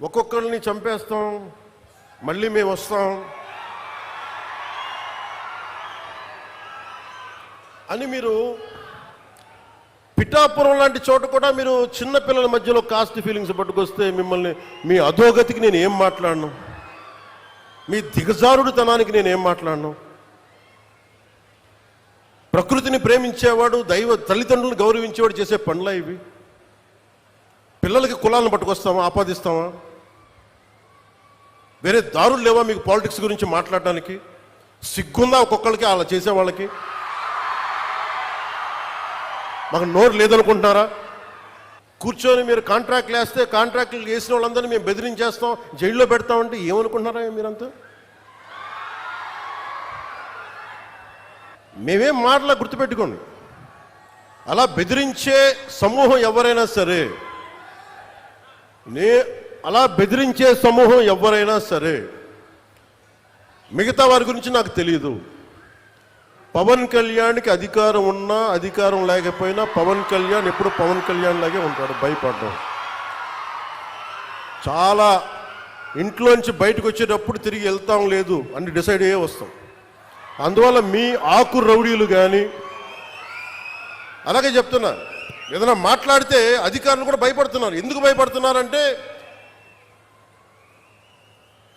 ఒక్కొక్కరిని చంపేస్తాం, మళ్ళీ మేము వస్తాం అని మీరు పిఠాపురం లాంటి చోట కూడా మీరు చిన్నపిల్లల మధ్యలో కాస్ట్ ఫీలింగ్స్ పట్టుకొస్తే మిమ్మల్ని మీ అధోగతికి నేను ఏం మాట్లాడను, మీ దిగజారుడుతనానికి నేను ఏం మాట్లాడను. ప్రకృతిని ప్రేమించేవాడు, దైవ తల్లిదండ్రులను గౌరవించేవాడు చేసే పనులా ఇవి? పిల్లలకి కులాలను పట్టుకొస్తామా, ఆపాదిస్తామా? వేరే దారులు లేవా మీకు పాలిటిక్స్ గురించి మాట్లాడడానికి? సిగ్గుందా ఒక్కొక్కరికి అలా చేసేవాళ్ళకి? మాకు నోరు లేదనుకుంటున్నారా? కూర్చొని మీరు కాంట్రాక్ట్లు వేస్తే కాంట్రాక్ట్లు వేసిన వాళ్ళందరినీ మేము బెదిరించేస్తాం, జైల్లో పెడతామంటే ఏమనుకుంటున్నారా మీరంతా? మేమేం మాటలా గుర్తుపెట్టుకోండి. అలా బెదిరించే సమూహం ఎవరైనా సరే, మిగతా వారి గురించి నాకు తెలియదు. పవన్ కళ్యాణ్కి అధికారం ఉన్నా అధికారం లేకపోయినా పవన్ కళ్యాణ్ ఎప్పుడు పవన్ కళ్యాణ్ లాగే ఉంటాడు, భయపడ్డం. చాలా ఇంట్లోంచి బయటకు వచ్చేటప్పుడు తిరిగి వెళ్తాం లేదు అని డిసైడ్ అయ్యే వస్తాం. అందువల్ల మీ ఆకు రౌడీలు కానీ, అలాగే చెప్తున్నా, ఏదైనా మాట్లాడితే అధికారులు కూడా భయపడుతున్నారు. ఎందుకు భయపడుతున్నారంటే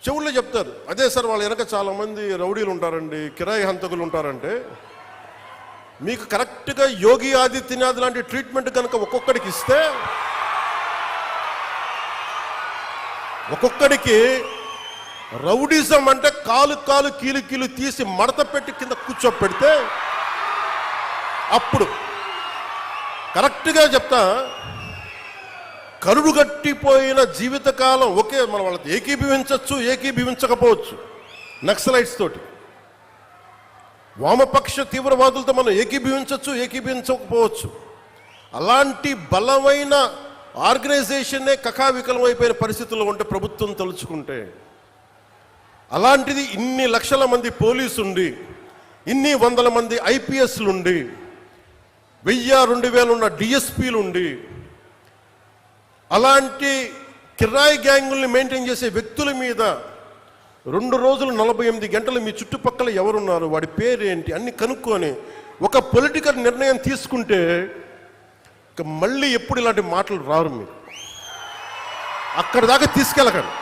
చెవుల్లో చెప్తారు, అదే సార్ వాళ్ళ వెనక చాలామంది రౌడీలు ఉంటారండి, కిరాయి హంతకులు ఉంటారంటే, మీకు కరెక్ట్గా యోగి ఆదిత్యనాథ్ లాంటి ట్రీట్మెంట్ కనుక ఒక్కొక్కడికి ఇస్తే, ఒక్కొక్కడికి రౌడీజం అంటే కాలు కీలు తీసి మడత పెట్టి కింద కూర్చోపెడితే, అప్పుడు కరెక్ట్గా చెప్తా, కరుడు గట్టిపోయిన జీవితకాలం ఒకే మన వాళ్ళతో ఏకీభవించవచ్చు, ఏకీభవించకపోవచ్చు. నక్సలైట్స్ తోటి, వామపక్ష తీవ్రవాదులతో మనం ఏకీభవించవచ్చు, ఏకీభవించకపోవచ్చు. అలాంటి బలమైన ఆర్గనైజేషన్నే కకావికలమైపోయిన పరిస్థితుల్లో ఉంటే ప్రభుత్వం తలుచుకుంటే, అలాంటిది ఇన్ని లక్షల మంది పోలీసు ఉండి, ఇన్ని వందల మంది ఐపీఎస్లు ఉండి, 1000-2000 ఉన్న డిఎస్పీలు ఉండి, అలాంటి కిరాయి గ్యాంగుల్ని మెయింటైన్ చేసే వ్యక్తుల మీద 2 రోజులు 48 గంటలు మీ చుట్టుపక్కల ఎవరున్నారు, వాడి పేరేంటి అన్ని కనుక్కొని ఒక పొలిటికల్ నిర్ణయం తీసుకుంటే మళ్ళీ ఎప్పుడు ఇలాంటి మాటలు రారు. మీరు అక్కడి దాకా తీసుకెళ్ళకండి.